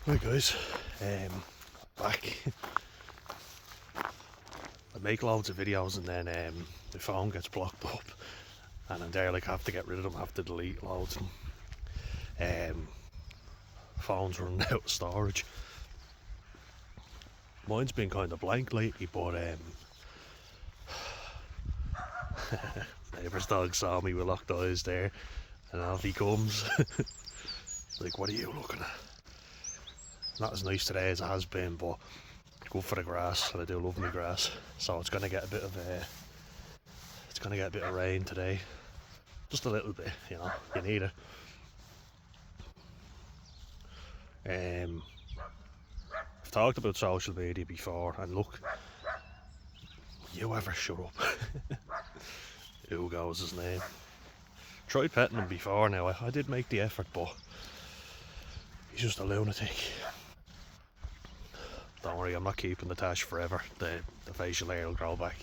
Right guys, back. I make loads of videos and then the phone gets blocked up and I'm there like I have to get rid of them, I have to delete loads of them. Phone's running out of storage. Mine's been kind of blank lately, but neighbour's dog saw me with locked eyes there and off he comes. Like, what are you looking at? Not as nice today as it has been, but good for the grass, and I do love my grass. So it's gonna get a bit of rain today, just a little bit. You know, you need it. I've talked about social media before, and look, you ever shut up? Hugo's his name. Tried petting him before now. I did make the effort, but he's just a lunatic. Don't worry, I'm not keeping the tash forever. The facial hair will grow back.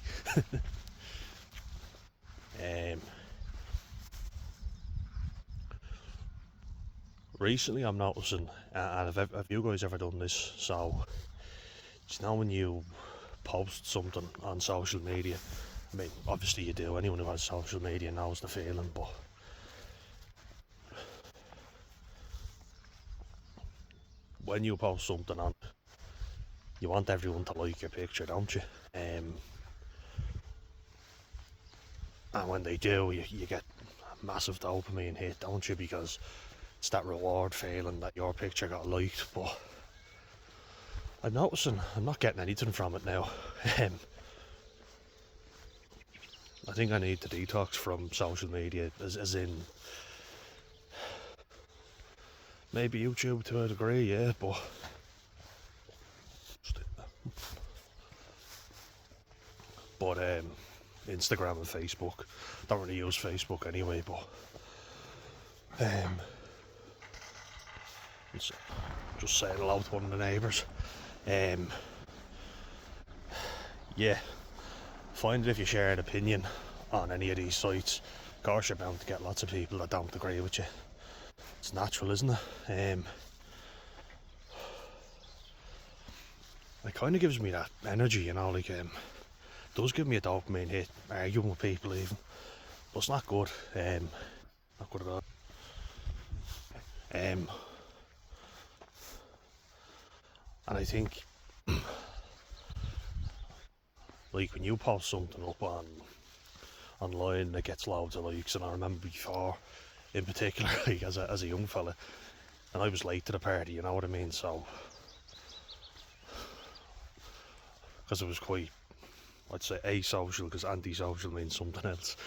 Recently I'm noticing, and have you guys ever done this? So, you know when you post something on social media, I mean, obviously you do, anyone who has social media knows the feeling, but when you post something on, you want everyone to like your picture, don't you? And when they do, you get a massive dopamine hit, don't you? Because it's that reward feeling that your picture got liked. But I'm noticing I'm not getting anything from it now. I think I need to detox from social media, as in maybe YouTube to a degree, yeah, but Instagram and Facebook. Don't really use Facebook anyway, but just saying hello to one of the neighbours. Yeah, find it if you share an opinion on any of these sites. Of course you're bound to get lots of people that don't agree with you. It's natural, isn't it? It kind of gives me that energy, you know, like does give me a dopamine hit, arguing with people even, but it's not good. Not good at all. And I think, like when you post something up online that gets loads of likes, and I remember before, in particular, like as a young fella, and I was late to the party, you know what I mean. So, because it was quite, I'd say asocial, because antisocial means something else.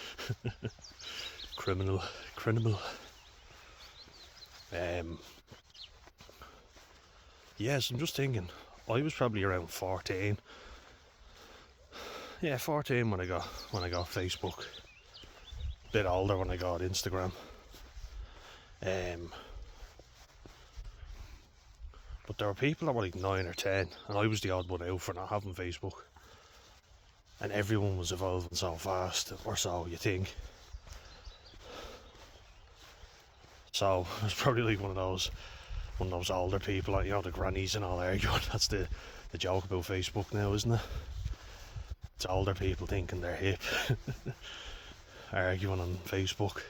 criminal. Yes, I'm just thinking, I was probably around 14. Yeah, 14 when I got Facebook. A bit older when I got Instagram. But there were people that were like 9 or 10, and I was the odd one out for not having Facebook. And everyone was evolving so fast, or so you think. So it was probably like one of those older people, like, you know, the grannies and all arguing. That's the joke about Facebook now, isn't it? It's older people thinking they're hip, arguing on Facebook.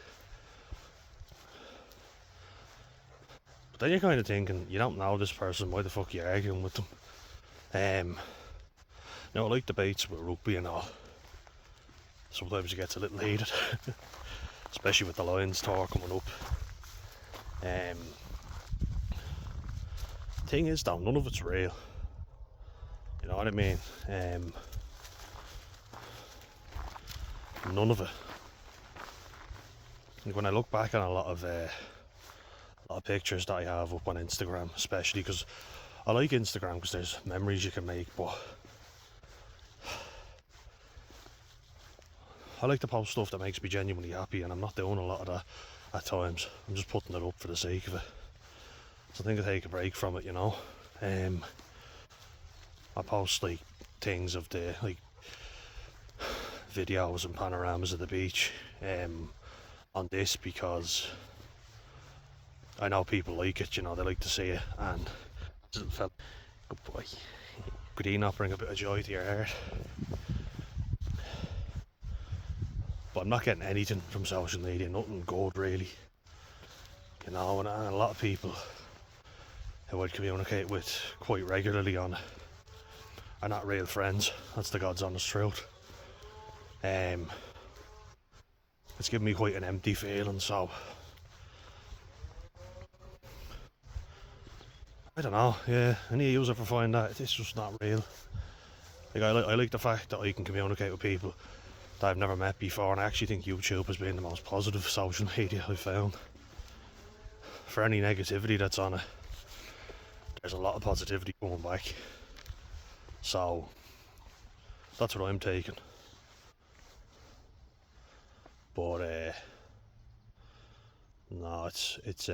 But then you're kind of thinking, you don't know this person, why the fuck are you arguing with them? Now, I like debates with rugby and all. Sometimes it gets a little heated, especially with the Lions tour coming up. Thing is though, none of it's real. You know what I mean? None of it. Like when I look back on a lot of pictures that I have up on Instagram, especially because I like Instagram because there's memories you can make, but I like to post stuff that makes me genuinely happy, and I'm not doing a lot of that at times. I'm just putting it up for the sake of it. So I think I take a break from it, you know. I post like things of the like videos and panoramas of the beach on this because I know people like it, you know, they like to see it, and Little fella. Good boy. Could he not bring a bit of joy to your heart? But I'm not getting anything from social media, nothing good really. You know, and a lot of people who I'd communicate with quite regularly on it are not real friends. That's the God's honest truth. It's given me quite an empty feeling, so I don't know, yeah, any of you ever find that it's just not real? Like I like the fact that I can communicate with people that I've never met before, and I actually think YouTube has been the most positive social media I've found. For any negativity that's on it, there's a lot of positivity coming back. So that's what I'm taking. But no, it's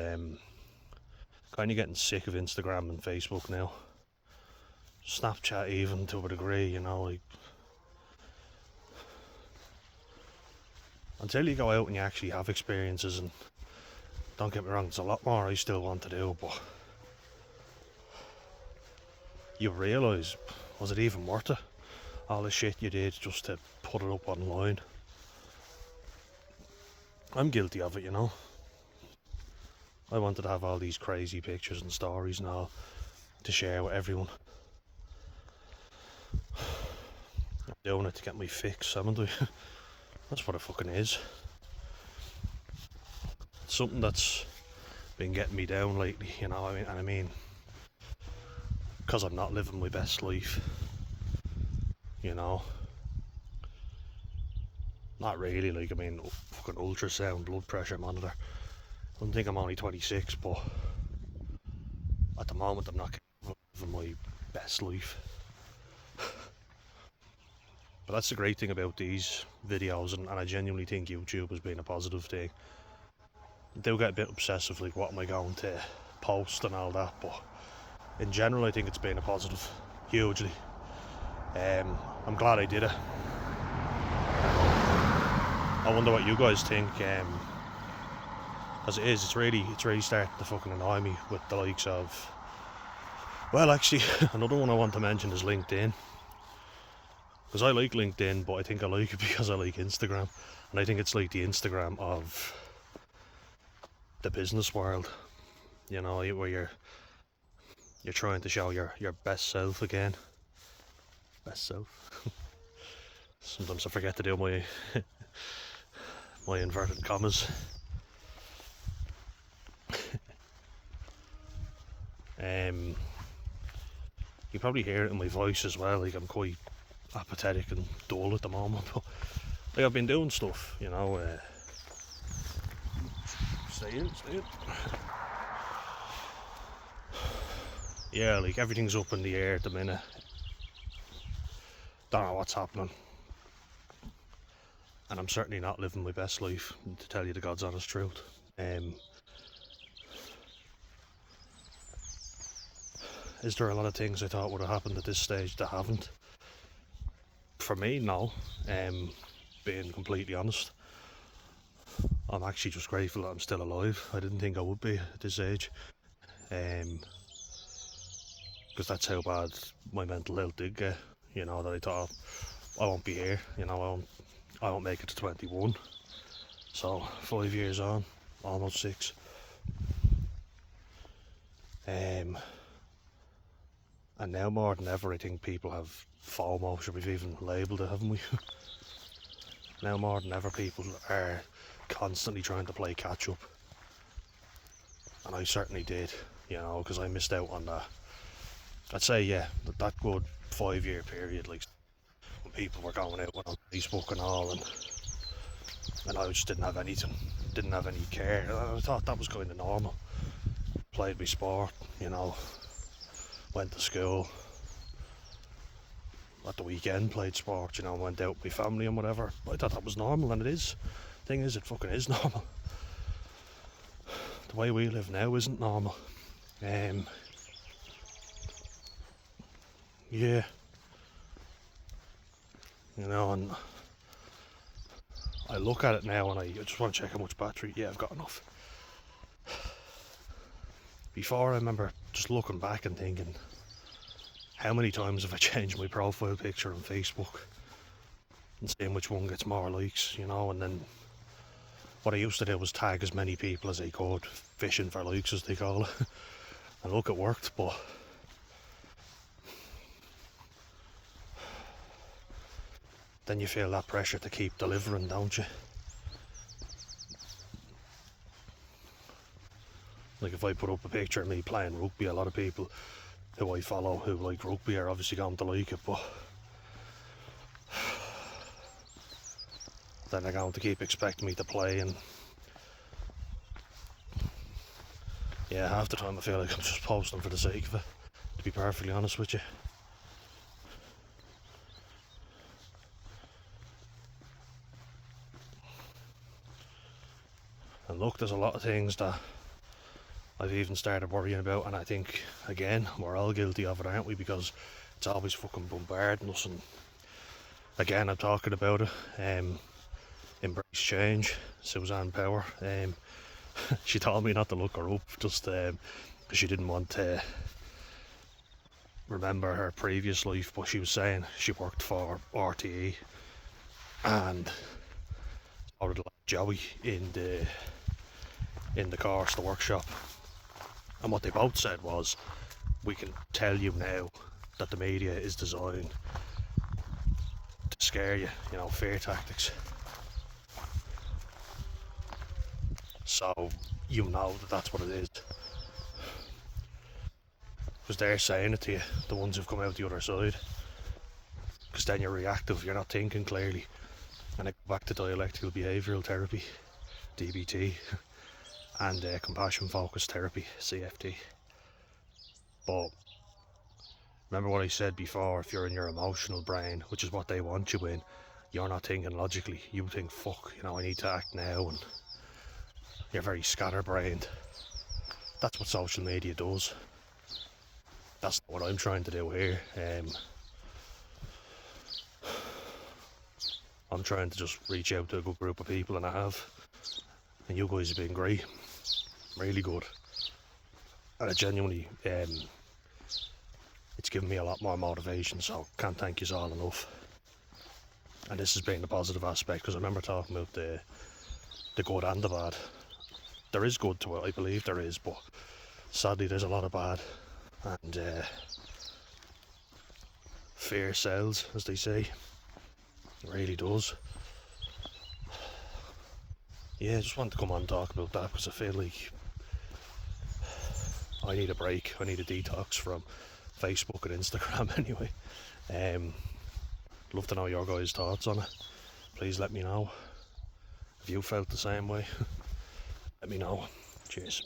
kind of getting sick of Instagram and Facebook now. Snapchat even to a degree, you know, like until you go out and you actually have experiences, and don't get me wrong, there's a lot more I still want to do, but you realise, was it even worth it? All the shit you did just to put it up online. I'm guilty of it, you know. I wanted to have all these crazy pictures and stories and all to share with everyone. I'm doing it to get my fix, haven't I? That's what it fucking is. It's something that's been getting me down lately, you know. I mean, because I'm not living my best life, you know. Not really, like, I mean, fucking ultrasound, blood pressure monitor. I don't think I'm only 26, but at the moment I'm not living my best life. But that's the great thing about these videos, and I genuinely think YouTube has been a positive thing. I do get a bit obsessive, like what am I going to post and all that, but in general I think it's been a positive, hugely. I'm glad I did it. I wonder what you guys think, as it is, it's really starting to fucking annoy me with the likes of, well, actually, another one I want to mention is LinkedIn. Because I like LinkedIn, but I think I like it because I like Instagram. And I think it's like the Instagram of the business world, you know, where you're trying to show your best self again. Best self. Sometimes I forget to do my my inverted commas. You probably hear it in my voice as well, like I'm quite apathetic and dull at the moment, but like I've been doing stuff, you know. Stay in. Yeah, like everything's up in the air at the minute. Don't know what's happening, and I'm certainly not living my best life, to tell you the God's honest truth. Is there a lot of things I thought would have happened at this stage that haven't? For me, no. Being completely honest, I'm actually just grateful that I'm still alive. I didn't think I would be at this age, because that's how bad my mental health did get. You know, that I thought I won't be here. You know, I won't make it to 21. So 5 years on, almost 6. And now more than ever, I think people have FOMO, sure we've even labelled it, haven't we? Now more than ever, people are constantly trying to play catch up. And I certainly did, you know, because I missed out on that. I'd say, yeah, that good 5 year period, like when people were going out on Facebook and all, and I just didn't have anything, didn't have any care. I thought that was kind of normal. Played my sport, you know, went to school. At the weekend, played sport, you know, went out with my family and whatever. I thought that was normal, and it is. Thing is, it fucking is normal. The way we live now isn't normal. Yeah. You know, and I look at it now and I just want to check how much battery. Yeah, I've got enough. Before, I remember just looking back and thinking, how many times have I changed my profile picture on Facebook and seeing which one gets more likes, you know? And then what I used to do was tag as many people as I could, fishing for likes as they call it. And look, it worked, but then you feel that pressure to keep delivering, don't you? Like if I put up a picture of me playing rugby, a lot of people who I follow who like rugby are obviously going to like it, but then they're going to keep expecting me to play, and yeah, half the time I feel like I'm just posting for the sake of it, to be perfectly honest with you. And look, there's a lot of things that I've even started worrying about, and I think, again, we're all guilty of it, aren't we? Because it's always fucking bombarding us, and again, I'm talking about it. Embrace change, Suzanne Power. She told me not to look her up, just because she didn't want to remember her previous life, but she was saying she worked for RTE, and so did Joey in the course, the workshop. And what they both said was, we can tell you now that the media is designed to scare you, you know, fear tactics. So you know that that's what it is. Because they're saying it to you, the ones who've come out the other side. Because then you're reactive, you're not thinking clearly. And I go back to dialectical behavioural therapy, DBT, and compassion focused therapy, CFT. But remember what I said before, if you're in your emotional brain, which is what they want you in, you're not thinking logically. You think, fuck, you know, I need to act now, and you're very scatterbrained. That's what social media does. That's not what I'm trying to do here. I'm trying to just reach out to a good group of people, and I have. And you guys have been great. Really good. And it genuinely, it's given me a lot more motivation, so can't thank you all enough. And this has been the positive aspect, because I remember talking about the good and the bad. There is good to it, I believe there is, but sadly there's a lot of bad. And fear sells, as they say. It really does. Yeah, I just wanted to come on and talk about that, because I feel like I need a break. I need a detox from Facebook and Instagram anyway. Love to know your guys' thoughts on it. Please let me know if you felt the same way. Let me know. Cheers.